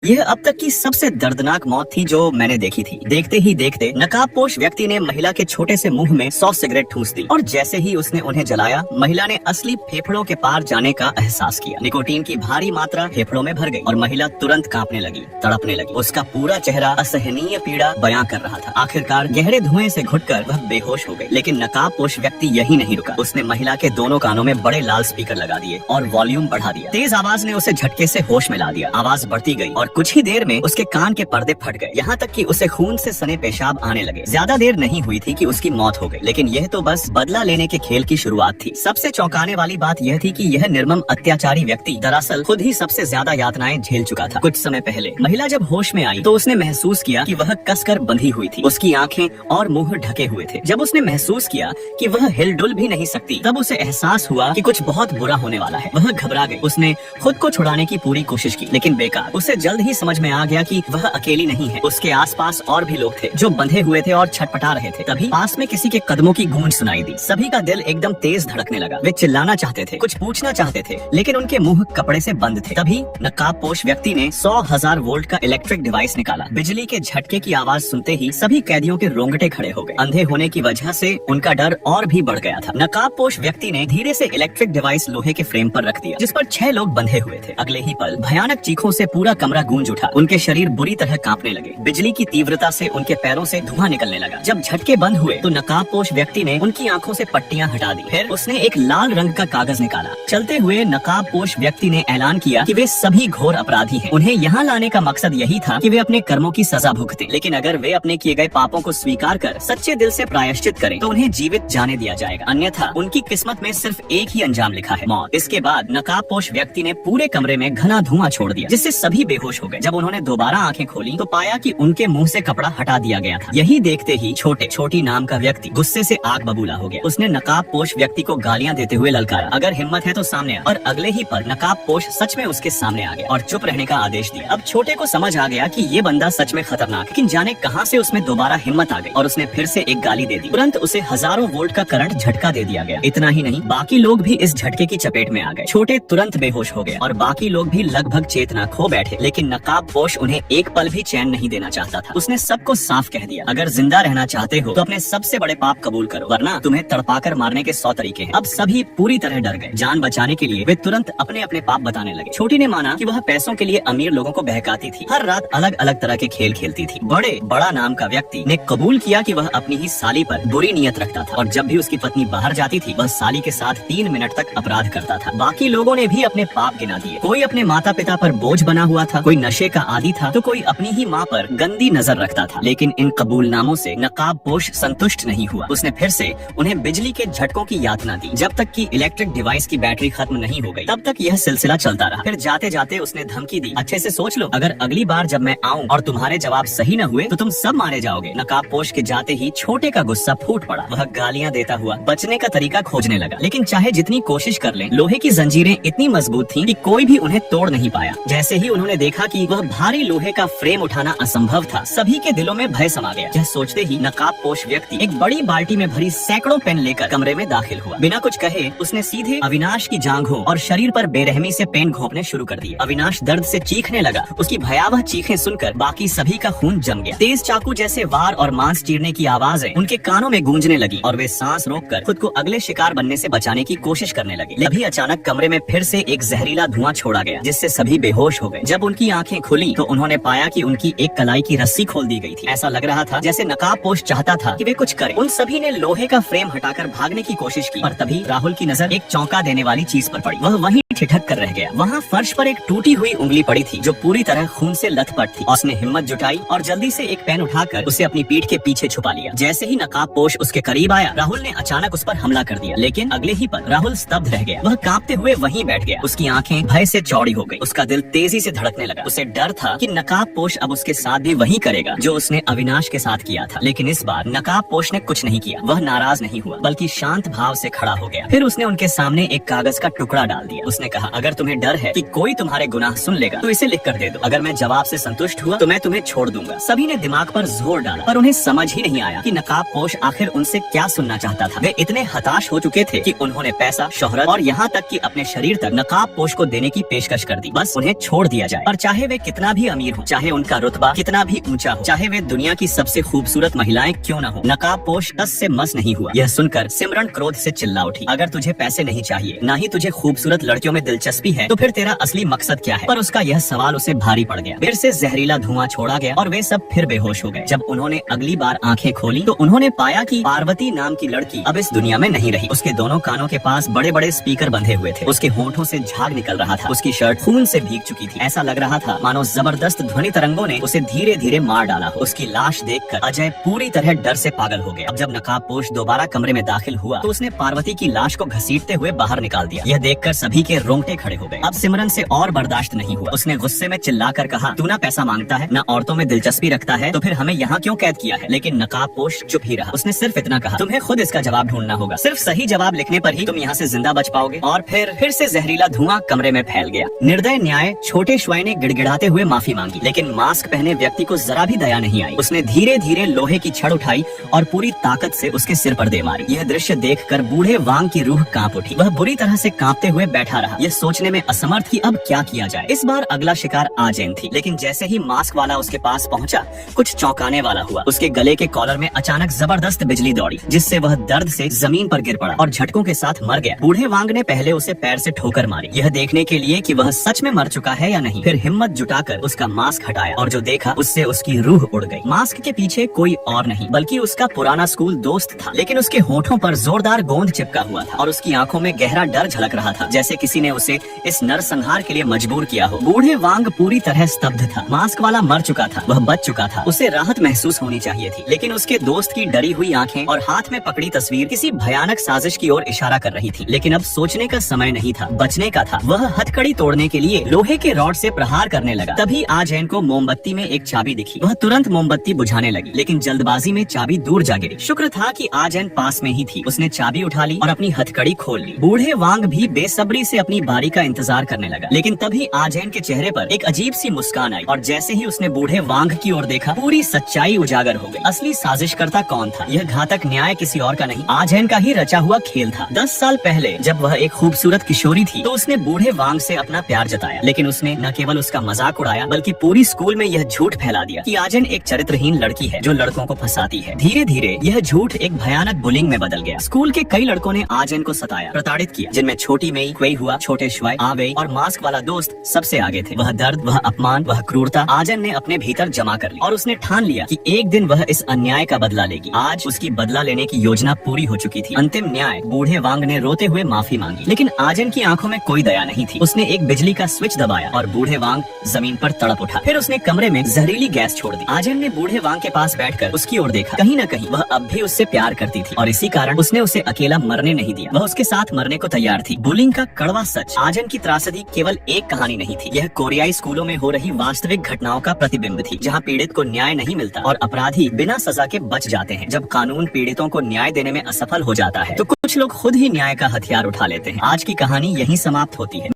यह अब तक की सबसे दर्दनाक मौत थी जो मैंने देखी थी। देखते ही देखते नकाबपोश व्यक्ति ने महिला के छोटे से मुंह में 100 सिगरेट ठूस दी और जैसे ही उसने उन्हें जलाया, महिला ने असली फेफड़ों के पार जाने का एहसास किया। निकोटीन की भारी मात्रा फेफड़ों में भर गई और महिला तुरंत कांपने लगी, तड़पने लगी। उसका पूरा चेहरा असहनीय पीड़ा बयां कर रहा था। आखिरकार गहरे धुएं से घुटकर वह बेहोश हो गई। लेकिन नकाबपोश व्यक्ति यही नहीं रुका। उसने महिला के दोनों कानों में बड़े लाल स्पीकर लगा दिए और वॉल्यूम बढ़ा दिया। तेज आवाज ने उसे झटके से होश में ला दिया। आवाज बढ़ती गई और कुछ ही देर में उसके कान के पर्दे फट गए, यहाँ तक कि उसे खून से सने पेशाब आने लगे। ज्यादा देर नहीं हुई थी कि उसकी मौत हो गई। लेकिन यह तो बस बदला लेने के खेल की शुरुआत थी। सबसे चौंकाने वाली बात यह थी कि यह निर्मम अत्याचारी व्यक्ति दरअसल खुद ही सबसे ज्यादा यातनाएं झेल चुका था। कुछ समय पहले महिला जब होश में आई तो उसने महसूस किया कि वह कसकर बंधी हुई थी। उसकी आंखें और मुंह ढके हुए थे। जब उसने महसूस किया कि वह हिलडुल भी नहीं सकती, तब उसे एहसास हुआ कि कुछ बहुत बुरा होने वाला है। वह घबरा गई। उसने खुद को छुड़ाने की पूरी कोशिश की, लेकिन बेकार। उसे जल्द ही समझ में आ गया कि वह अकेली नहीं है। उसके आसपास और भी लोग थे जो बंधे हुए थे और छटपटा रहे थे। तभी पास में किसी के कदमों की गूंज सुनाई दी। सभी का दिल एकदम तेज धड़कने लगा। वे चिल्लाना चाहते थे, कुछ पूछना चाहते थे, लेकिन उनके मुंह कपड़े से बंद थे। तभी नकाबपोश व्यक्ति ने 100,000 वोल्ट का इलेक्ट्रिक डिवाइस निकाला। बिजली के झटके की आवाज सुनते ही सभी कैदियों के रोंगटे खड़े हो गए। अंधे होने की वजह से उनका डर और भी बढ़ गया था। नकाबपोश व्यक्ति ने धीरे से इलेक्ट्रिक डिवाइस लोहे के फ्रेम पर रख दिया, जिस पर 6 लोग बंधे हुए थे। अगले ही पल भयानक चीखों से पूरा कमरा गूंज उठा। उनके शरीर बुरी तरह कांपने लगे। बिजली की तीव्रता से उनके पैरों से धुआं निकलने लगा। जब झटके बंद हुए तो नकाबपोश व्यक्ति ने उनकी आंखों से पट्टियां हटा दी। फिर उसने एक लाल रंग का कागज निकाला। चलते हुए नकाबपोश व्यक्ति ने ऐलान किया कि वे सभी घोर अपराधी हैं। उन्हें यहाँ लाने का मकसद यही था कि वे अपने कर्मों की सजा भुगतें। लेकिन अगर वे अपने किए गए पापों को स्वीकार कर सच्चे दिल से प्रायश्चित करें तो उन्हें जीवित जाने दिया जाएगा, अन्यथा उनकी किस्मत में सिर्फ एक ही अंजाम लिखा है, मौत। इसके बाद नकाबपोश व्यक्ति ने पूरे कमरे में घना धुआं छोड़ दिया, जिससे सभी बेहोश हो गए। जब उन्होंने दोबारा आंखें खोली तो पाया कि उनके मुंह से कपड़ा हटा दिया गया था। यही देखते ही छोटी नाम का व्यक्ति गुस्से से आग बबूला हो गया। उसने नकाबपोश व्यक्ति को गालियां देते हुए ललकारा, अगर हिम्मत है तो सामने आ। और अगले ही पल नकाबपोश सच में उसके सामने आ गया और चुप रहने का आदेश दिया। अब छोटे को समझ आ गया कि ये बंदा सच में खतरनाक है, लेकिन जाने कहां से उसमें दोबारा हिम्मत आ गई और उसने फिर से एक गाली दे दी। तुरंत उसे हजारों वोल्ट का करंट झटका दे दिया गया। इतना ही नहीं, बाकी लोग भी इस झटके की चपेट में आ गए। छोटे तुरंत बेहोश हो गया और बाकी लोग भी लगभग चेतना खो बैठे। लेकिन नकाबपोश उन्हें एक पल भी चैन नहीं देना चाहता था। उसने सबको साफ कह दिया, अगर जिंदा रहना चाहते हो तो अपने सबसे बड़े पाप कबूल करो, वरना तुम्हें तड़पाकर मारने के 100 तरीके हैं। अब सभी पूरी तरह डर गए। जान बचाने के लिए वे तुरंत अपने अपने पाप बताने लगे। छोटी ने माना कि वह पैसों के लिए अमीर लोगों को बहकाती थी, हर रात अलग अलग तरह के खेल खेलती थी। बड़ा नाम का व्यक्ति ने कबूल किया कि वह अपनी ही साली पर बुरी नीयत रखता था और जब भी उसकी पत्नी बाहर जाती थी वह साली के साथ 3 मिनट तक अपराध करता था। बाकी लोगों ने भी अपने पाप गिना दिए। कोई अपने माता पिता पर बोझ बना हुआ था, कोई नशे का आदी था, तो कोई अपनी ही माँ पर गंदी नजर रखता था। लेकिन इन कबूलनामों से नकाबपोश संतुष्ट नहीं हुआ। उसने फिर से उन्हें बिजली के झटकों की यातना दी। जब तक कि इलेक्ट्रिक डिवाइस की बैटरी खत्म नहीं हो गई तब तक यह सिलसिला चलता रहा। फिर जाते जाते उसने धमकी दी, अच्छे से सोच लो, अगर अगली बार जब मैं आऊँ और तुम्हारे जवाब सही न हुए तो तुम सब मारे जाओगे। नकाबपोश के जाते ही छोटे का गुस्सा फूट पड़ा। वह गालियां देता हुआ बचने का तरीका खोजने लगा, लेकिन चाहे जितनी कोशिश कर लें, लोहे की जंजीरें इतनी मजबूत थीं कि कोई भी उन्हें तोड़ नहीं पाया। जैसे ही उन्होंने देखा कि वह भारी लोहे का फ्रेम उठाना असंभव था, सभी के दिलों में भय समा गया। यह सोचते ही नकाबपोश व्यक्ति एक बड़ी बाल्टी में भरी सैकड़ों पेन लेकर कमरे में दाखिल हुआ। बिना कुछ कहे उसने सीधे अविनाश की जांघों और शरीर पर बेरहमी से पेन घोंपने शुरू कर दिए। अविनाश दर्द से चीखने लगा। उसकी भयावह चीखें सुनकर बाकी सभी का खून जम गया। तेज चाकू जैसे वार और मांस चीरने की आवाजें उनके कानों में गूंजने लगी और वे सांस रोककर खुद को अगले शिकार बनने से बचाने की कोशिश करने लगे। अभी अचानक कमरे में फिर से एक जहरीला धुआं छोड़ा गया, जिससे सभी बेहोश हो गए। जब उनकी आंखें खुली तो उन्होंने पाया कि उनकी एक कलाई की रस्सी खोल दी गई थी। ऐसा लग रहा था जैसे नकाबपोश चाहता था कि वे कुछ करें। उन सभी ने लोहे का फ्रेम हटाकर भागने की कोशिश की, पर तभी राहुल की नजर एक चौंका देने वाली चीज पर पड़ी। वह वहीं ठिठक कर रह गया। वहाँ फर्श पर एक टूटी हुई उंगली पड़ी थी जो पूरी तरह खून से लथपथ थी। उसने हिम्मत जुटाई और जल्दी से एक पेन उठाकर उसे अपनी पीठ के पीछे छुपा लिया। जैसे ही नकाबपोश उसके करीब आया, राहुल ने अचानक उस पर हमला कर दिया। लेकिन अगले ही पल राहुल स्तब्ध रह गया। वह कांपते हुए वहीं बैठ गया। उसकी आंखें भय से चौड़ी हो गई। उसका दिल तेजी से धड़कने लगा। उसे डर था कि नकाबपोश अब उसके साथ भी वही करेगा जो उसने अविनाश के साथ किया था। लेकिन इस बार नकाबपोश ने कुछ नहीं किया। वह नाराज नहीं हुआ, बल्कि शांत भाव से खड़ा हो गया। फिर उसने उनके सामने एक कागज का टुकड़ा डाल दिया। उसने ने कहा, अगर तुम्हें डर है कि कोई तुम्हारे गुनाह सुन लेगा तो इसे लिख कर दे दो। अगर मैं जवाब से संतुष्ट हुआ तो मैं तुम्हें छोड़ दूंगा। सभी ने दिमाग पर जोर डाला पर उन्हें समझ ही नहीं आया कि नकाबपोश आखिर उनसे क्या सुनना चाहता था। वे इतने हताश हो चुके थे कि उन्होंने पैसा, शोहरत और यहाँ तक कि अपने शरीर तक नकाबपोश को देने की पेशकश कर दी। बस उन्हें छोड़ दिया जाए। और चाहे वे कितना भी अमीर हो, चाहे उनका रुतबा कितना भी ऊंचा हो, चाहे वे दुनिया की सबसे खूबसूरत महिलाएं क्यों न हो, नकाबपोश टस से मस नहीं हुआ। यह सुनकर सिमरन क्रोध से चिल्ला उठी, अगर तुझे पैसे नहीं चाहिए, ना ही तुझे खूबसूरत लड़कियों में दिलचस्पी है, तो फिर तेरा असली मकसद क्या है? पर उसका यह सवाल उसे भारी पड़ गया। फिर से जहरीला धुआं छोड़ा गया और वे सब फिर बेहोश हो गए। जब उन्होंने अगली बार आंखें खोली तो उन्होंने पाया कि पार्वती नाम की लड़की अब इस दुनिया में नहीं रही। उसके दोनों कानों के पास बड़े बड़े स्पीकर बंधे हुए थे। उसके होंठों से झाग निकल रहा था। उसकी शर्ट खून से भीग चुकी थी। ऐसा लग रहा था मानो जबरदस्त ध्वनि तरंगों ने उसे धीरे धीरे मार डाला हो। उसकी लाश देखकर अजय पूरी तरह डर से पागल हो गया। अब जब नकाबपोश दोबारा कमरे में दाखिल हुआ तो उसने पार्वती की लाश को घसीटते हुए बाहर निकाल दिया। यह देखकर सभी के रोंगटे खड़े हो गए। अब सिमरन से और बर्दाश्त नहीं हुआ। उसने गुस्से में चिल्लाकर कहा, तू ना पैसा मांगता है, ना औरतों में दिलचस्पी रखता है, तो फिर हमें यहाँ क्यों कैद किया है? लेकिन नकाबपोश चुप ही रहा। उसने सिर्फ इतना कहा, तुम्हें खुद इसका जवाब ढूंढना होगा। सिर्फ सही जवाब लिखने पर ही तुम यहाँ से जिंदा बच पाओगे। और फिर से जहरीला धुआं कमरे में फैल गया। निर्दय न्याय छोटे श्वाई ने गिड़गिड़ाते हुए माफी मांगी, लेकिन मास्क पहने व्यक्ति को जरा भी दया नहीं आई। उसने धीरे धीरे लोहे की छड़ उठाई और पूरी ताकत से उसके सिर पर दे मारी। यह दृश्य देखकर बूढ़े वांग की रूह कांप उठी। वह बुरी तरह से कांपते हुए बैठा रहा, यह सोचने में असमर्थ कि अब क्या किया जाए। इस बार अगला शिकार आजैन थी, लेकिन जैसे ही मास्क वाला उसके पास पहुंचा, कुछ चौंकाने वाला हुआ। उसके गले के कॉलर में अचानक जबरदस्त बिजली दौड़ी, जिससे वह दर्द से जमीन पर गिर पड़ा और झटकों के साथ मर गया। बूढ़े वांग ने पहले उसे पैर से ठोकर मारी, यह देखने के लिए कि वह सच में मर चुका है या नहीं। फिर हिम्मत जुटाकर उसका मास्क हटाया और जो देखा उससे उसकी रूह उड़ गई। मास्क के पीछे कोई और नहीं बल्कि उसका पुराना स्कूल दोस्त था, लेकिन उसके होठों पर जोरदार गोंद चिपका हुआ था और उसकी आंखों में गहरा डर झलक रहा था, जैसे किसी ने उसे इस नरसंहार के लिए मजबूर किया हो। बूढ़े वांग पूरी तरह स्तब्ध था। मास्क वाला मर चुका था, वह बच चुका था। उसे राहत महसूस होनी चाहिए थी, लेकिन उसके दोस्त की डरी हुई आंखें और हाथ में पकड़ी तस्वीर किसी भयानक साजिश की ओर इशारा कर रही थी। लेकिन अब सोचने का समय नहीं था, बचने का था। वह हथकड़ी तोड़ने के लिए लोहे के रॉड से प्रहार करने लगा। तभी आजैन को मोमबत्ती में एक चाबी दिखी। वह तुरंत मोमबत्ती बुझाने लगी, लेकिन जल्दबाजी में चाबी दूर जा गिरी। शुक्र था कि आजैन पास में ही थी। उसने चाबी उठा ली और अपनी हथकड़ी खोल ली। बूढ़े वांग भी बेसब्री से अपनी बारी का इंतजार करने लगा, लेकिन तभी आजैन के चेहरे पर एक अजीब सी मुस्कान आई और जैसे ही उसने बूढ़े वांग की ओर देखा, पूरी सच्चाई उजागर हो गई। असली साजिशकर्ता कौन था? यह घातक न्याय किसी और का नहीं, आजैन का ही रचा हुआ खेल था। 10 साल पहले जब वह एक खूबसूरत किशोरी थी तो उसने बूढ़े वांग से अपना प्यार जताया, लेकिन उसने न केवल उसका मजाक उड़ाया बल्कि पूरी स्कूल में यह झूठ फैला दिया कि आजैन एक चरित्रहीन लड़की है जो लड़कों को फंसाती है। धीरे धीरे यह झूठ एक भयानक बुलिंग में बदल गया। स्कूल के कई लड़कों ने आजैन को सताया, प्रताड़ित किया, जिनमें छोटी मेई, क्वेई हुआ, छोटे श्वाई, आवेई और मास्क वाला दोस्त सबसे आगे थे। वह दर्द, वह अपमान, वह क्रूरता आजैन ने अपने भीतर जमा कर ली और उसने ठान लिया कि एक दिन वह इस अन्याय का बदला लेगी। आज उसकी बदला लेने की योजना पूरी हो चुकी थी। अंतिम न्याय। बूढ़े वांग ने रोते हुए माफी मांगी, लेकिन आजैन की आंखों में कोई दया नहीं थी। उसने एक बिजली का स्विच दबाया और बूढ़े वांग जमीन पर तड़प उठा। फिर उसने कमरे में जहरीली गैस छोड़ दी। आजैन ने बूढ़े वांग के पास बैठकर उसकी ओर देखा। कहीं न कहीं वह अब भी उससे प्यार करती थी और इसी कारण उसने उसे अकेला मरने नहीं दिया। वह उसके साथ मरने को तैयार थी। बुलिंग का कड़वा सच। आजैन की त्रासदी केवल एक कहानी नहीं थी, यह कोरियाई स्कूलों में हो रही वास्तविक घटनाओं का प्रतिबिंब थी, जहाँ पीड़ित को न्याय नहीं मिलता और अपराधी बिना सजा के बच जाते हैं। जब कानून पीड़ितों को न्याय देने में असफल हो जाता है तो कुछ लोग खुद ही न्याय का हथियार उठा लेते हैं। आज की कहानी यहीं समाप्त होती है।